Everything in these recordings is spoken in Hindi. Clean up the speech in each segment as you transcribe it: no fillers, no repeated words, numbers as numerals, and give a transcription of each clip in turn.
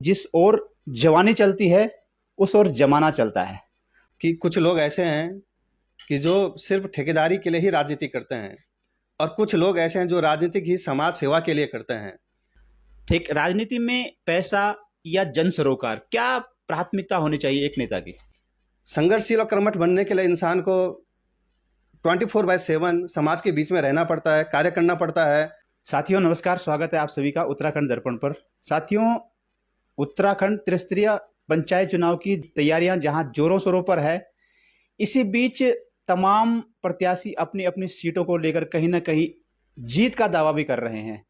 जिस ओर जवानी चलती है उस ओर जमाना चलता है। कि कुछ लोग ऐसे हैं कि जो सिर्फ ठेकेदारी के लिए ही राजनीति करते हैं और कुछ लोग ऐसे हैं जो राजनीति की समाज सेवा के लिए करते हैं। ठीक, राजनीति में पैसा या जन सरोकार, क्या प्राथमिकता होनी चाहिए एक नेता की? संघर्षशील और कर्मठ बनने के लिए इंसान को 24/7 समाज के बीच में रहना पड़ता है, कार्य करना पड़ता है। साथियों नमस्कार, स्वागत है आप सभी का उत्तराखंड दर्पण पर। साथियों, उत्तराखंड त्रिस्तरीय पंचायत चुनाव की तैयारियां जहां जोरों शोरों पर है, इसी बीच तमाम प्रत्याशी अपनी अपनी सीटों को लेकर कहीं ना कहीं जीत का दावा भी कर रहे हैं।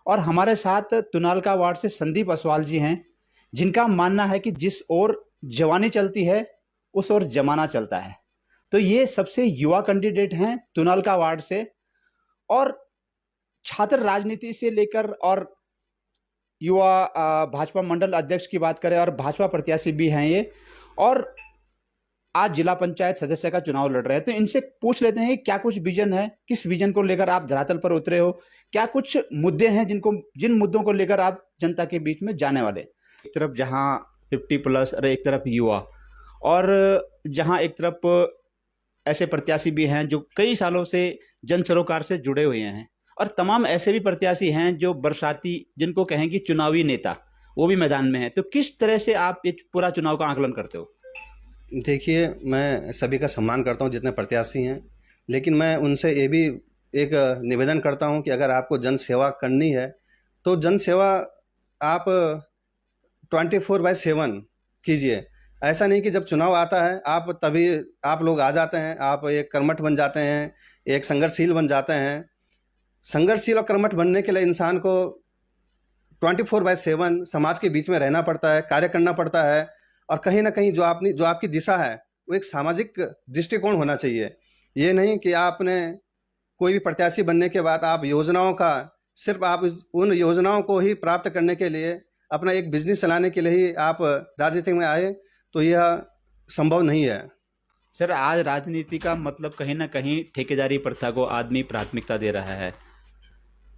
और हमारे साथ तुनालका वार्ड से संदीप असवाल जी हैं, जिनका मानना है कि जिस ओर जवानी चलती है उस ओर जमाना चलता है। तो ये सबसे युवा कैंडिडेट हैं तुनालका वार्ड से, और छात्र राजनीति से लेकर और युवा भाजपा मंडल अध्यक्ष की बात करें और भाजपा प्रत्याशी भी हैं ये, और आज जिला पंचायत सदस्य का चुनाव लड़ रहे हैं। तो इनसे पूछ लेते हैं क्या कुछ विजन है, किस विजन को लेकर आप धरातल पर उतरे हो, क्या कुछ मुद्दे हैं जिन मुद्दों को लेकर आप जनता के बीच में जाने वाले। एक तरफ जहां 50+ और एक तरफ युवा, और जहां एक तरफ ऐसे प्रत्याशी भी हैं जो कई सालों से जन सरोकार से जुड़े हुए हैं, और तमाम ऐसे भी प्रत्याशी हैं जो बरसाती, जिनको कहेंगे चुनावी नेता, वो भी मैदान में हैं। तो किस तरह से आप ये पूरा चुनाव का आकलन करते हो? देखिए, मैं सभी का सम्मान करता हूँ जितने प्रत्याशी हैं, लेकिन मैं उनसे ये भी एक निवेदन करता हूँ कि अगर आपको जन सेवा करनी है तो जन सेवा आप 24/7 कीजिए। ऐसा नहीं कि जब चुनाव आता है आप तभी आप लोग आ जाते हैं, आप एक कर्मठ बन जाते हैं, एक संघर्षशील बन जाते हैं। संघर्षशील और कर्मठ बनने के लिए इंसान को 24/7 समाज के बीच में रहना पड़ता है, कार्य करना पड़ता है, और कहीं ना कहीं जो आपकी दिशा है वो एक सामाजिक दृष्टिकोण होना चाहिए। ये नहीं कि आपने कोई भी प्रत्याशी बनने के बाद आप योजनाओं का सिर्फ आप उन योजनाओं को ही प्राप्त करने के लिए, अपना एक बिजनेस चलाने के लिए ही आप राजनीति में आए, तो यह संभव नहीं है। सर, आज राजनीति का मतलब कहीं ना कहीं ठेकेदारी प्रथा को आदमी प्राथमिकता दे रहा है।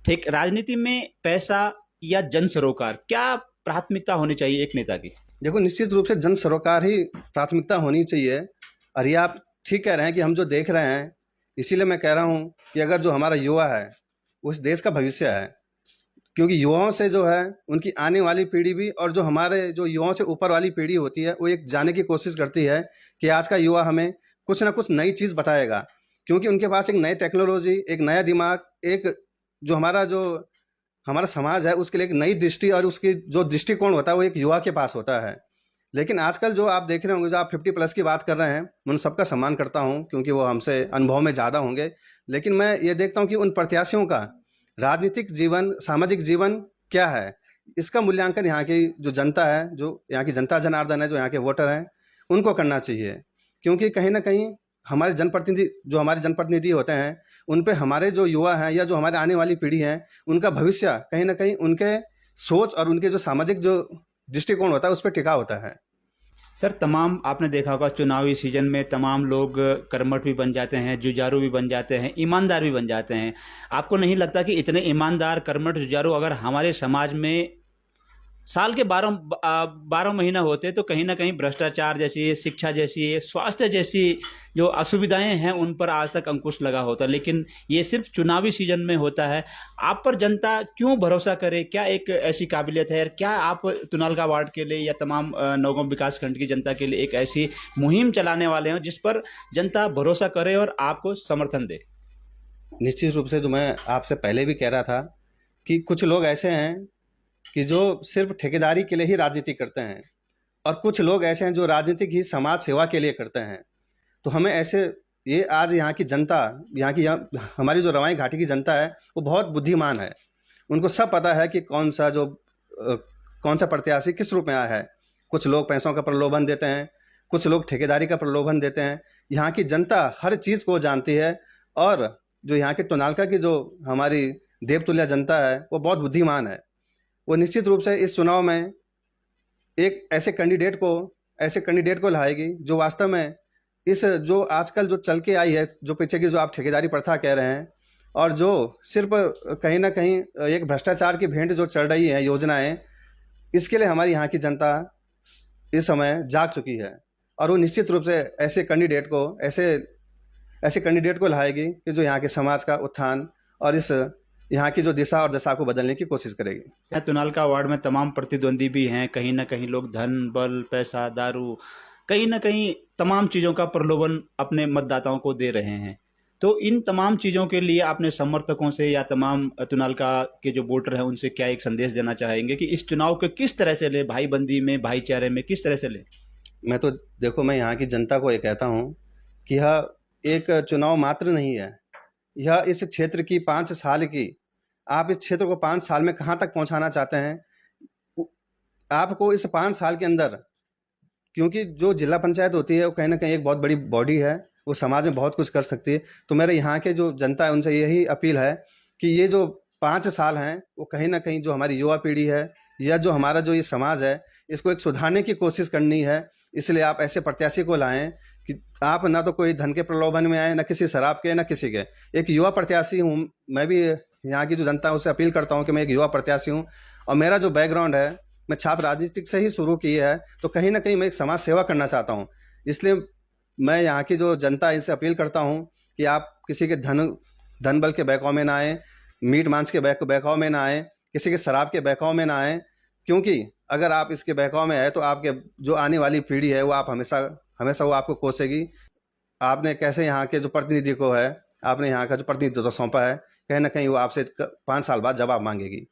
ठीक, राजनीति में पैसा या जन सरोकार, क्या प्राथमिकता होनी चाहिए एक नेता की? देखो, निश्चित रूप से जन सरोकार ही प्राथमिकता होनी चाहिए। और ये आप ठीक कह रहे हैं कि हम जो देख रहे हैं, इसीलिए मैं कह रहा हूँ कि अगर जो हमारा युवा है वो इस देश का भविष्य है, क्योंकि युवाओं से जो है उनकी आने वाली पीढ़ी भी, और जो हमारे जो युवाओं से ऊपर वाली पीढ़ी होती है वो एक जाने की कोशिश करती है कि आज का युवा हमें कुछ ना कुछ नई चीज़ बताएगा, क्योंकि उनके पास एक नई टेक्नोलॉजी, एक नया दिमाग, एक जो हमारा समाज है उसके लिए एक नई दृष्टि, और उसकी जो दृष्टिकोण होता है वो एक युवा के पास होता है। लेकिन आजकल जो आप देख रहे होंगे, जो आप 50+ की बात कर रहे हैं, मैं उन सबका सम्मान करता हूं क्योंकि वो हमसे अनुभव में ज़्यादा होंगे। लेकिन मैं ये देखता हूं कि उन प्रत्याशियों का राजनीतिक जीवन, सामाजिक जीवन क्या है, इसका मूल्यांकन यहाँ की जो जनता है, जो यहाँ की जनता जनार्दन है, जो यहाँ के वोटर हैं, उनको करना चाहिए। क्योंकि कहीं ना कहीं हमारे जनप्रतिनिधि होते हैं, उन पे हमारे जो युवा हैं या जो हमारे आने वाली पीढ़ी है, उनका भविष्य कहीं ना कहीं उनके सोच और उनके जो सामाजिक जो दृष्टिकोण होता है उस पर टिका होता है। सर, तमाम आपने देखा होगा चुनावी सीजन में तमाम लोग कर्मठ भी बन जाते हैं, जुझारू भी बन जाते हैं, ईमानदार भी बन जाते हैं। आपको नहीं लगता कि इतने ईमानदार, कर्मठ, जुझारू अगर हमारे समाज में साल के 12 महीना होते तो कहीं ना कहीं भ्रष्टाचार जैसी, शिक्षा जैसी, स्वास्थ्य जैसी जो असुविधाएं हैं उन पर आज तक अंकुश लगा होता, लेकिन ये सिर्फ चुनावी सीजन में होता है। आप पर जनता क्यों भरोसा करे? क्या एक ऐसी काबिलियत है? क्या आप तुनालका वार्ड के लिए या तमाम नौगांव विकास खंड की जनता के लिए एक ऐसी मुहिम चलाने वाले हो जिस पर जनता भरोसा करे और आपको समर्थन दे? निश्चित रूप से, जो मैं आपसे पहले भी कह रहा था कि कुछ लोग ऐसे हैं कि जो सिर्फ ठेकेदारी के लिए ही राजनीति करते हैं, और कुछ लोग ऐसे हैं जो राजनीति की समाज सेवा के लिए करते हैं। तो हमें ऐसे, ये आज यहाँ की जनता, हमारी जो रवाई घाटी की जनता है वो बहुत बुद्धिमान है। उनको सब पता है कि कौन सा प्रत्याशी किस रूप में आया है। कुछ लोग पैसों का प्रलोभन देते हैं, कुछ लोग ठेकेदारी का प्रलोभन देते हैं। यहाँ की जनता हर चीज़ को जानती है, और जो यहाँ के तुनालका की जो हमारी देवतुल्य जनता है वो बहुत बुद्धिमान है। वो निश्चित रूप से इस चुनाव में एक ऐसे कैंडिडेट को लाएगी जो वास्तव में इस जो आजकल जो चल के आई है, जो पीछे की जो आप ठेकेदारी प्रथा कह रहे हैं, और जो सिर्फ कहीं ना कहीं एक भ्रष्टाचार की भेंट जो चढ़ रही है योजनाएं, इसके लिए हमारी यहाँ की जनता इस समय जाग चुकी है और वो निश्चित रूप से ऐसे कैंडिडेट को लाएगी कि जो यहाँ के समाज का उत्थान और इस यहाँ की जो दिशा और दशा को बदलने की कोशिश करेगी। यहाँ तुनालका वार्ड में तमाम प्रतिद्वंदी भी हैं, कहीं ना कहीं लोग धन बल पैसा दारू कहीं ना कहीं तमाम चीज़ों का प्रलोभन अपने मतदाताओं को दे रहे हैं। तो इन तमाम चीज़ों के लिए आपने समर्थकों से या तमाम तुनालका के जो वोटर हैं उनसे क्या एक संदेश देना चाहेंगे कि इस चुनाव को किस तरह से ले, भाईबंदी में भाईचारे में किस तरह से ले? मैं तो देखो, मैं यहाँ की जनता को ये कहता हूँ कि यह एक चुनाव मात्र नहीं है, यह इस क्षेत्र की 5 साल की, आप इस क्षेत्र को 5 साल में कहाँ तक पहुँचाना चाहते हैं, आपको इस 5 साल के अंदर, क्योंकि जो जिला पंचायत होती है वो कहीं ना कहीं एक बहुत बड़ी बॉडी है, वो समाज में बहुत कुछ कर सकती है। तो मेरे यहाँ के जो जनता है उनसे यही अपील है कि ये जो 5 साल हैं वो कहीं ना कहीं जो हमारी युवा पीढ़ी है या जो हमारा जो ये समाज है इसको एक सुधारने की कोशिश करनी है। इसलिए आप ऐसे प्रत्याशी को लाएं कि आप ना तो कोई धन के प्रलोभन में आए, ना किसी शराब के, ना किसी के। एक युवा प्रत्याशी हूँ मैं भी, यहाँ की जो जनता है उससे अपील करता हूँ कि मैं एक युवा प्रत्याशी हूँ और मेरा जो बैकग्राउंड है, मैं छात्र राजनीतिक से ही शुरू की है, तो कहीं ना कहीं मैं एक समाज सेवा करना चाहता हूँ। इसलिए मैं यहाँ की जो जनता है इनसे अपील करता हूँ कि आप किसी के धन बल के बहकाव में ना आए, मीट मांस के बहकाव में ना आए, किसी के शराब के बहकाव में ना आए, क्योंकि अगर आप इसके बहकाव में आए तो आपके जो आने वाली पीढ़ी है वो आप हमेशा वो आपको कोसेगी। आपने कैसे यहाँ के जो प्रतिनिधि को है, आपने यहाँ का जो प्रतिनिधित्व सौंपा है, कहीं ना कहीं वो आपसे 5 साल बाद जवाब मांगेगी।